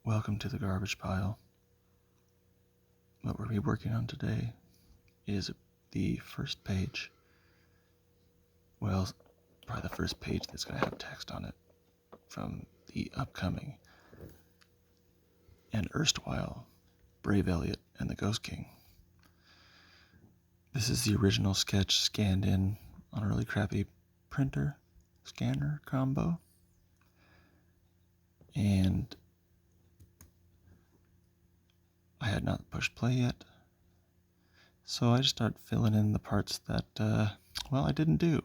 Welcome to the garbage pile. What we'll be working on today is the first page. Well, probably the first page that's going to have text on it from the upcoming and erstwhile Brave Elliott and the Ghost King. This is the original sketch scanned in on a really crappy printer scanner combo. And I had not pushed play yet. So I just started filling in the parts that, I didn't do.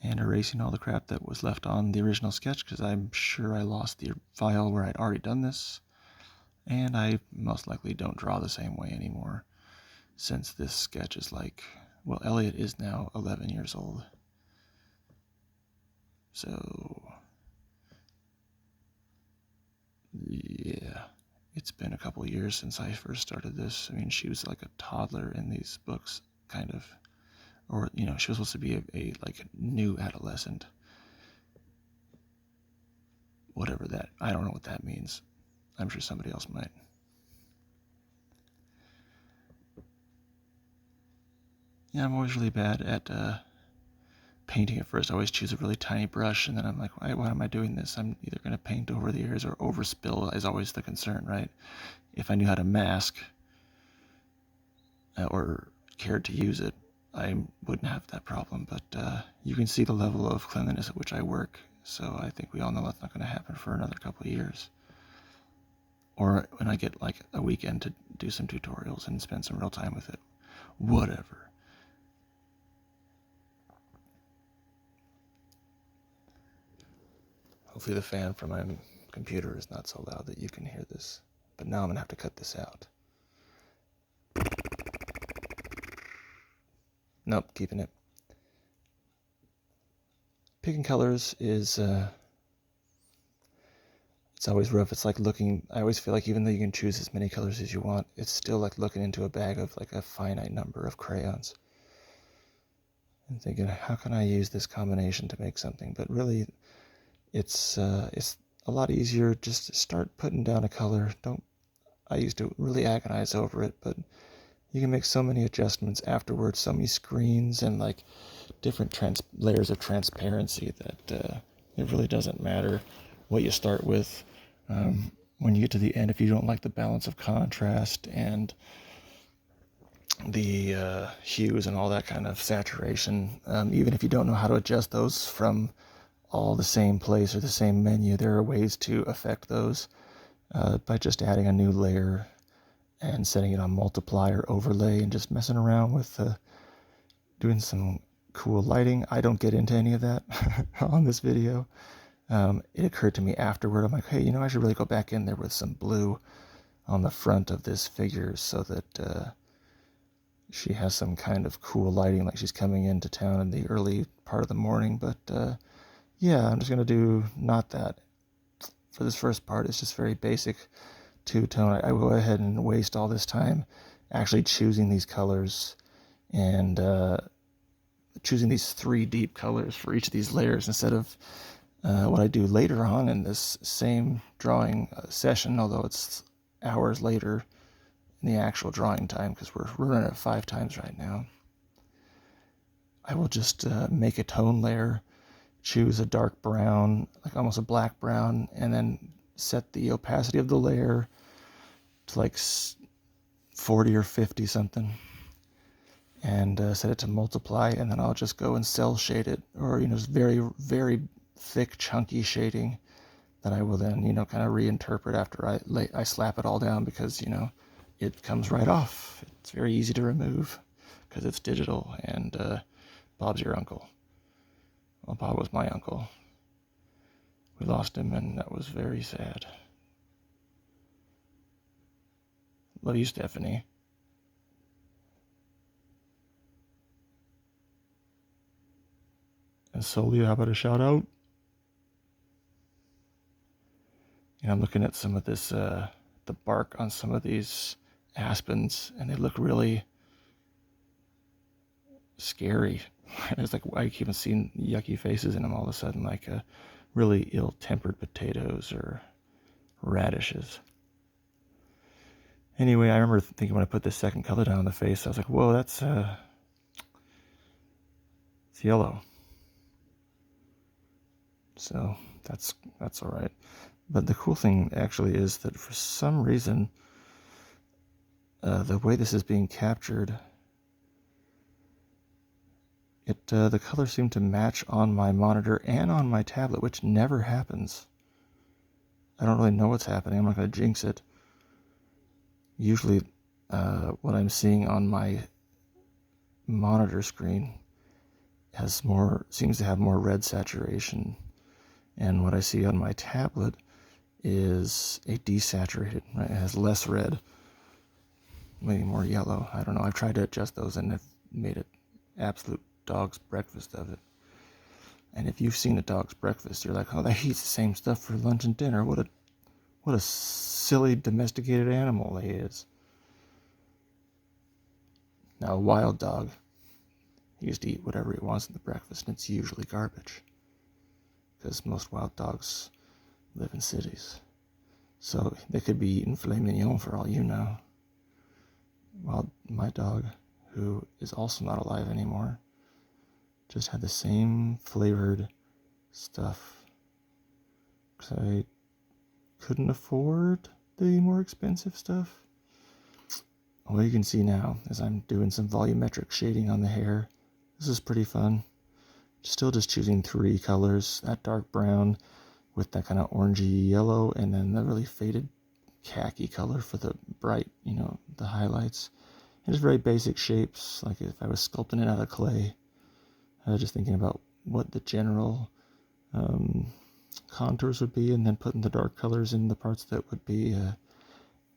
And erasing all the crap that was left on the original sketch, because I'm sure I lost the file where I'd already done this. And I most likely don't draw the same way anymore, since this sketch is Elliott is now 11 years old. So, yeah, it's been a couple years since I first started this. I mean, she was like a toddler in these books, kind of. Or, she was supposed to be a new adolescent. Whatever that, I don't know what that means. I'm sure somebody else might. Yeah, I'm always really bad at painting at first. I always choose a really tiny brush, and then I'm like, why am I doing this? I'm either going to paint over the ears or overspill is always the concern, right? If I knew how to mask or cared to use it, I wouldn't have that problem. But you can see the level of cleanliness at which I work, so I think we all know that's not going to happen for another couple of years. Or when I get like a weekend to do some tutorials and spend some real time with it. Whatever. Hopefully the fan from my computer is not so loud that you can hear this. But now I'm going to have to cut this out. Nope, keeping it. Picking colors is, it's always rough. It's like I always feel like even though you can choose as many colors as you want, it's still like looking into a bag of like a finite number of crayons. And thinking, how can I use this combination to make something? But really, it's a lot easier just to start putting down a color. I used to really agonize over it, but you can make so many adjustments afterwards, so many screens and like different layers of transparency that it really doesn't matter what you start with. When you get to the end, if you don't like the balance of contrast and the hues and all that kind of saturation, even if you don't know how to adjust those from all the same place or the same menu, there are ways to affect those by just adding a new layer and setting it on multiply or overlay and just messing around with doing some cool lighting. I don't get into any of that on this video. It occurred to me afterward. I'm like, hey, I should really go back in there with some blue on the front of this figure so that she has some kind of cool lighting, like she's coming into town in the early part of the morning. But yeah, I'm just going to do not that. For this first part, it's just very basic two-tone. I will go ahead and waste all this time actually choosing these colors and choosing these 3 deep colors for each of these layers instead of what I do later on in this same drawing session, although it's hours later in the actual drawing time because we're running at 5 times right now. I will just make a tone layer, choose a dark brown, like almost a black brown, and then set the opacity of the layer to like 40 or 50 something, and set it to multiply, and then I'll just go and cell shade it, or just very, very thick, chunky shading that I will then kind of reinterpret after I slap it all down, because it comes right off. It's very easy to remove because it's digital, and Bob's your uncle. Well, Bob was my uncle. We lost him, and that was very sad. Love you, Stephanie. And Soli, how about a shout out? I'm looking at some of this, the bark on some of these aspens, and they look really scary. It's like I keep on seeing yucky faces in them all of a sudden, like really ill-tempered potatoes or radishes. Anyway, I remember thinking when I put this second color down on the face, I was like, whoa, that's it's yellow. So that's all right. But the cool thing actually is that for some reason, the way this is being captured, the colors seem to match on my monitor and on my tablet, which never happens. I don't really know what's happening. I'm not going to jinx it. Usually, what I'm seeing on my monitor screen seems to have more red saturation, and what I see on my tablet is a desaturated. Right? It has less red, maybe more yellow. I don't know. I've tried to adjust those, and I've made it absolute dog's breakfast of it. And if you've seen a dog's breakfast, you're like, oh, they eat the same stuff for lunch and dinner. What a silly domesticated animal he is. Now, a wild dog, he used to eat whatever he wants in the breakfast, and it's usually garbage, because most wild dogs live in cities. So they could be eating filet mignon for all you know. While my dog, who is also not alive anymore, just had the same flavored stuff, because I couldn't afford the more expensive stuff. All you can see now is I'm doing some volumetric shading on the hair. This is pretty fun. Still just choosing 3 colors, that dark brown with that kind of orangey yellow, and then the really faded khaki color for the bright, the highlights. And just very basic shapes, like if I was sculpting it out of clay. I was just thinking about what the general contours would be, and then putting the dark colors in the parts that would be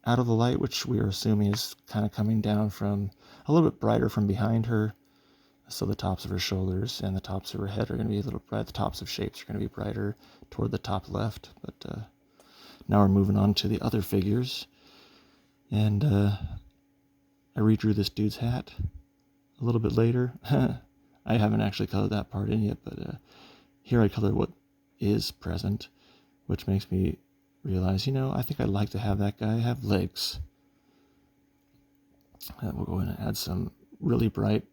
out of the light, which we are assuming is kind of coming down from a little bit brighter from behind her. So the tops of her shoulders and the tops of her head are going to be a little bright. The tops of shapes are going to be brighter toward the top left. But now we're moving on to the other figures. And I redrew this dude's hat a little bit later. I haven't actually colored that part in yet, but here I colored what is present, which makes me realize, I think I'd like to have that guy have legs. We'll go in and add some really bright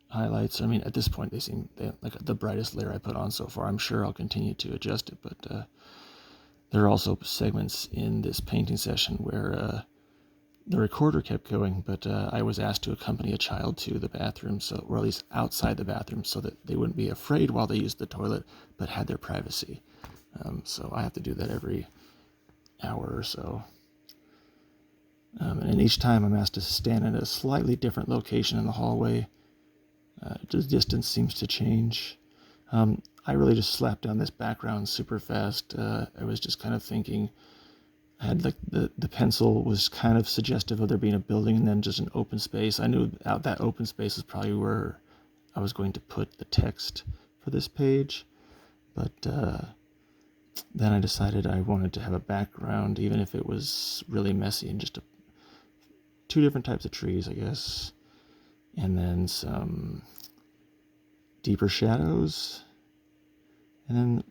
highlights. I mean, at this point, they seem like the brightest layer I put on so far. I'm sure I'll continue to adjust it, but there are also segments in this painting session where the recorder kept going, but I was asked to accompany a child to the bathroom, or at least outside the bathroom, so that they wouldn't be afraid while they used the toilet, but had their privacy. So I have to do that every hour or so. And each time I'm asked to stand in a slightly different location in the hallway. The distance seems to change. I really just slapped down this background super fast. I was just kind of thinking, I had like the pencil was kind of suggestive of there being a building and then just an open space. I knew out that open space is probably where I was going to put the text for this page, but then I decided I wanted to have a background, even if it was really messy, and just 2 different types of trees, I guess, and then some deeper shadows, and then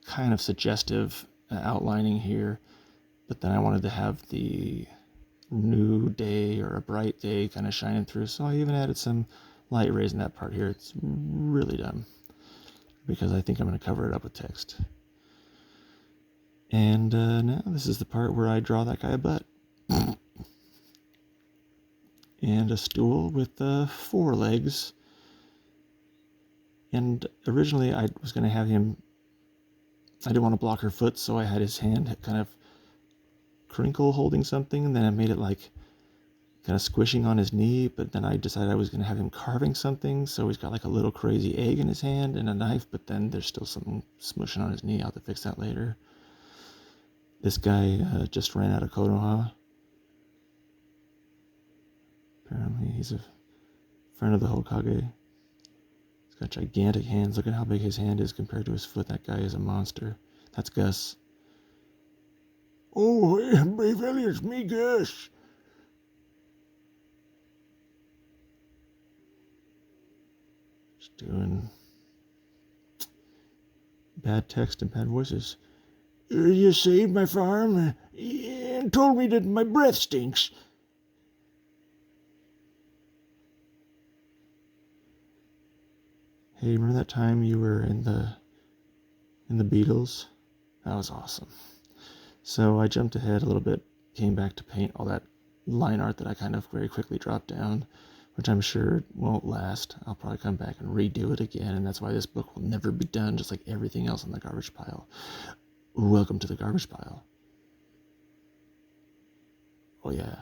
kind of suggestive outlining here. But then I wanted to have the new day or a bright day kind of shining through, so I even added some light rays in that part here. It's really dumb, because I think I'm going to cover it up with text. And now this is the part where I draw that guy a butt. And a stool with 4 legs. And originally I was going to have him, I didn't want to block her foot, so I had his hand kind of crinkle holding something, and then I made it like kind of squishing on his knee, but then I decided I was going to have him carving something, so he's got like a little crazy egg in his hand and a knife, but then there's still something smushing on his knee. I'll have to fix that later. This guy just ran out of Konoha. Apparently he's a friend of the Hokage. He's got gigantic hands. Look at how big his hand is compared to his foot. That guy is a monster. That's Gus. Oh, hey, Brave Elliott, it's me, Gus. Just doing bad text and bad voices. You saved my farm and told me that my breath stinks. Hey, remember that time you were in the Beatles? That was awesome. So I jumped ahead a little bit, came back to paint all that line art that I kind of very quickly dropped down, which I'm sure won't last. I'll probably come back and redo it again, and that's why this book will never be done, just like everything else on the garbage pile. Welcome to the garbage pile. Oh yeah.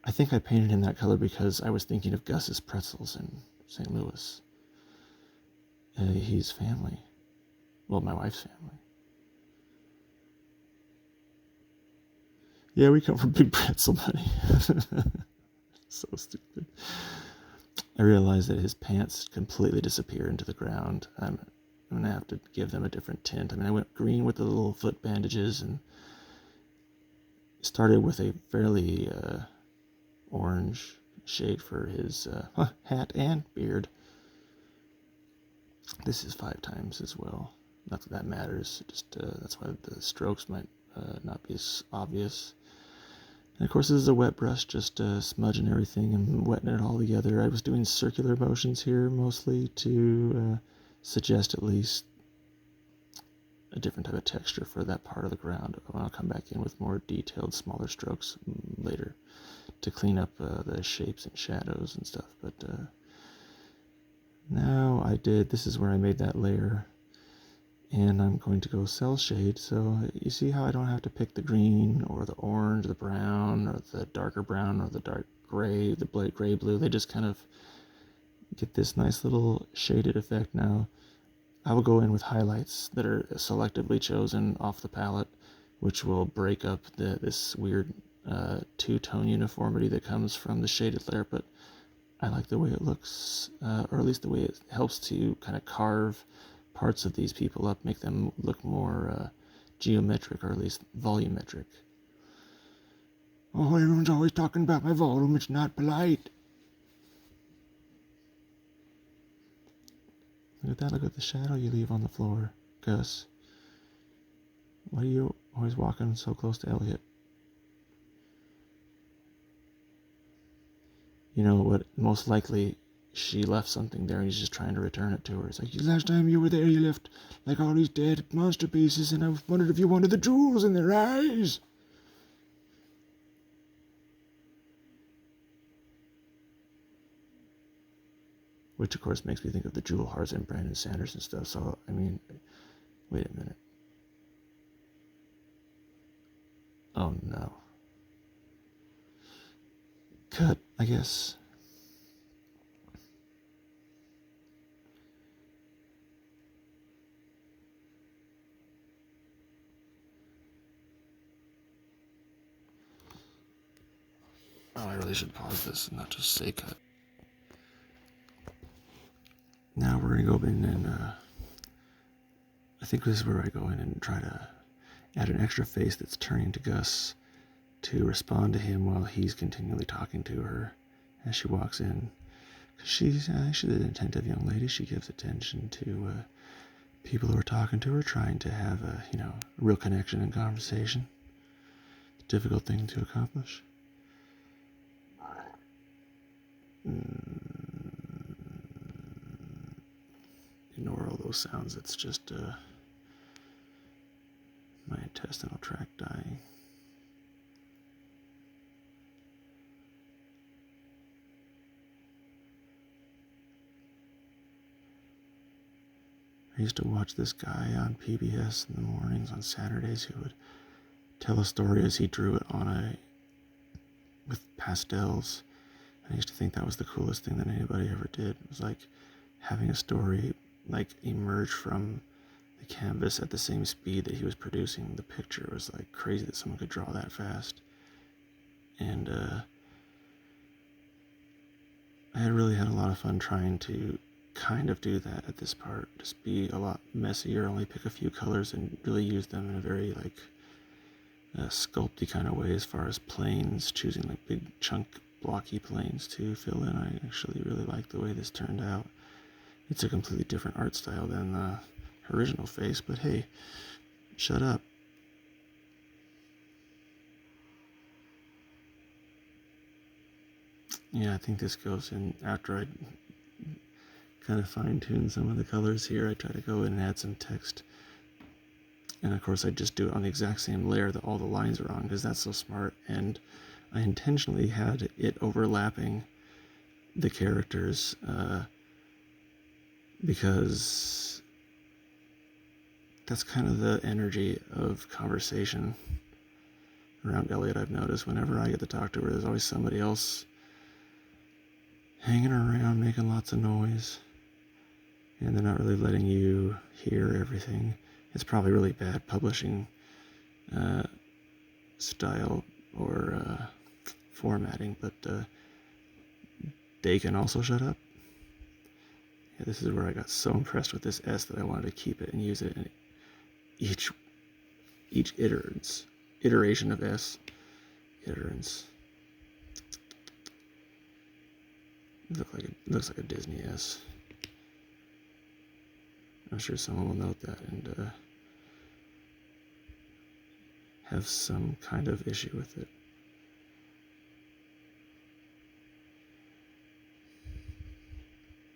I think I painted him that color because I was thinking of Gus's Pretzels in St. Louis. He's family. Well, my wife's family. Yeah, we come from Big Pretzel Money. So stupid. I realized that his pants completely disappear into the ground. I'm going to have to give them a different tint. I mean, I went green with the little foot bandages and started with a fairly orange shade for his hat and beard. This is 5 times as well. Not that that matters. Just that's why the strokes might not be as obvious. And of course, this is a wet brush, just smudging everything and wetting it all together. I was doing circular motions here mostly to suggest at least a different type of texture for that part of the ground. I'll come back in with more detailed, smaller strokes later to clean up the shapes and shadows and stuff. But now this is where I made that layer. And I'm going to go cell shade, so you see how I don't have to pick the green or the orange, the brown, or the darker brown, or the dark gray, the gray blue. They just kind of get this nice little shaded effect now. I will go in with highlights that are selectively chosen off the palette, which will break up this weird two-tone uniformity that comes from the shaded layer, but I like the way it looks, or at least the way it helps to kind of carve parts of these people up, make them look more geometric, or at least volumetric. Oh, everyone's always talking about my volume. It's not polite. Look at that. Look at the shadow you leave on the floor, Gus. Why are you always walking so close to Elliott? You know what? Most likely she left something there and he's just trying to return it to her. It's like, last time you were there, you left like all these dead monster pieces, and I wondered if you wanted the jewels in their eyes. Which, of course, makes me think of the Jewel Hearts and Brandon Sanderson stuff. So, I mean, wait a minute. Oh, no. Cut, I guess. Oh, I really should pause this and not just say cut. Now we're going to go in and, I think this is where I go in and try to add an extra face that's turning to Gus to respond to him while he's continually talking to her as she walks in. Because she's an attentive young lady. She gives attention to people who are talking to her, trying to have a real connection and conversation. It's a difficult thing to accomplish. Ignore all those sounds. It's just my intestinal tract dying. I used to watch this guy on PBS in the mornings on Saturdays who would tell a story as he drew it with pastels. I used to think that was the coolest thing that anybody ever did. It was like having a story emerge from the canvas at the same speed that he was producing the picture. It was like crazy that someone could draw that fast. And I had really had a lot of fun trying to kind of do that at this part. Just be a lot messier, only pick a few colors and really use them in a very sculpty kind of way as far as planes, choosing big chunk blocky planes to fill in. I actually really like the way this turned out. It's a completely different art style than original face, but hey, shut up. Yeah, I think this goes in after I kind of fine-tune some of the colors here. I try to go in and add some text. And of course I just do it on the exact same layer that all the lines are on, because that's so smart. And I intentionally had it overlapping the characters because that's kind of the energy of conversation around Elliott. I've noticed whenever I get to talk to her, there's always somebody else hanging around making lots of noise, and they're not really letting you hear everything. It's probably really bad publishing style or formatting, but they can also shut up. Yeah, this is where I got so impressed with this S that I wanted to keep it and use it in each iteration of S. Iterants. It looks like a Disney S. I'm sure someone will note that and have some kind of issue with it.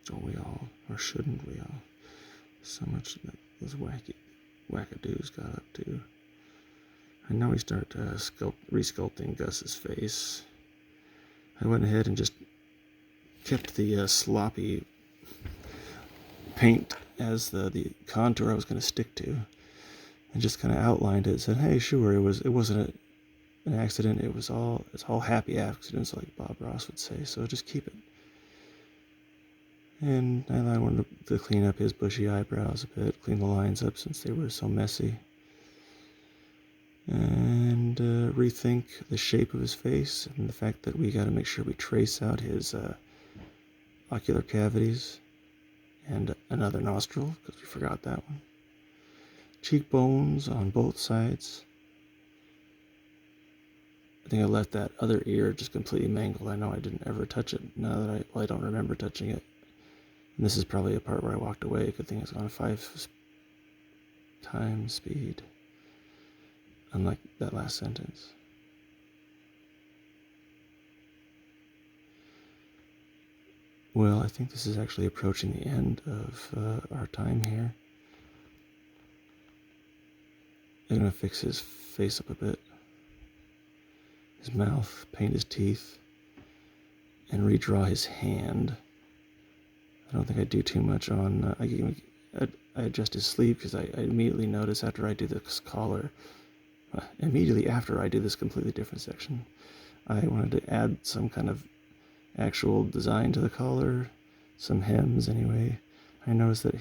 Don't we all, or shouldn't we all? So much that those wackadoos got up to. And now we start resculpting Gus's face. I went ahead and just kept the sloppy paint as the contour I was going to stick to, and just kind of outlined it. Said, "Hey, sure, it wasn't an accident. It's all happy accidents, like Bob Ross would say. So just keep it." And I wanted to clean up his bushy eyebrows a bit, clean the lines up since they were so messy, and rethink the shape of his face and the fact that we got to make sure we trace out his ocular cavities and another nostril, because we forgot that one. Cheekbones on both sides. I think I left that other ear just completely mangled. I know I didn't ever touch it. Now that I don't remember touching it. And this is probably a part where I walked away. Good thing it's on 5 times speed. Unlike that last sentence. Well, I think this is actually approaching the end of our time here. I'm going to fix his face up a bit. His mouth, paint his teeth, and redraw his hand. I don't think I do too much on... I adjust his sleeve because I immediately notice after I do this collar, immediately after I do this completely different section, I wanted to add some kind of actual design to the collar, some hems anyway. I noticed that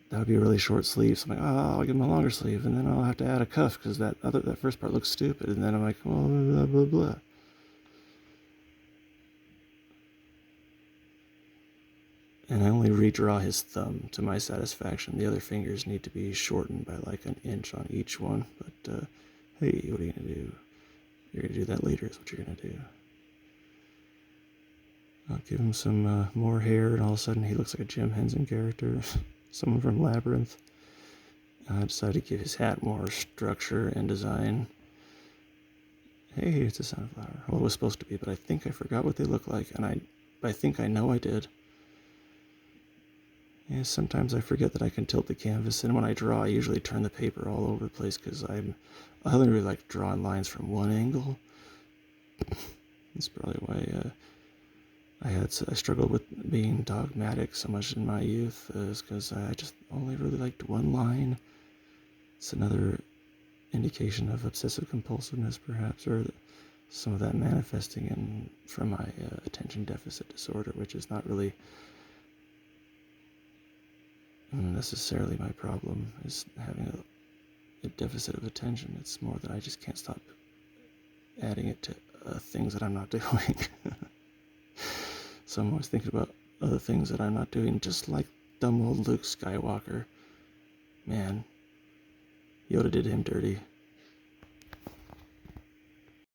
that would be a really short sleeve, so I'm like, I'll give him a longer sleeve, and then I'll have to add a cuff because that first part looks stupid, and then I'm like, well, blah blah blah. And I only redraw his thumb to my satisfaction. The other fingers need to be shortened by like an inch on each one. But hey, what are you gonna do? You're gonna do that later. Is what you're gonna do. I'll give him some more hair, and all of a sudden he looks like a Jim Henson character, someone from Labyrinth. I decided to give his hat more structure and design. Hey, it's a sunflower. Well, it was supposed to be, but I think I forgot what they look like, and I think I know I did. Yeah, sometimes I forget that I can tilt the canvas, and when I draw, I usually turn the paper all over the place because I only really like drawing lines from one angle. That's probably why I struggled with being dogmatic so much in my youth, is because I just only really liked one line. It's another indication of obsessive compulsiveness, perhaps, or some of that manifesting from my attention deficit disorder, which is not really necessarily my problem, is having a deficit of attention. It's more that I just can't stop adding it to things that I'm not doing. So I'm always thinking about other things that I'm not doing, just like dumb old Luke Skywalker. Man, Yoda did him dirty.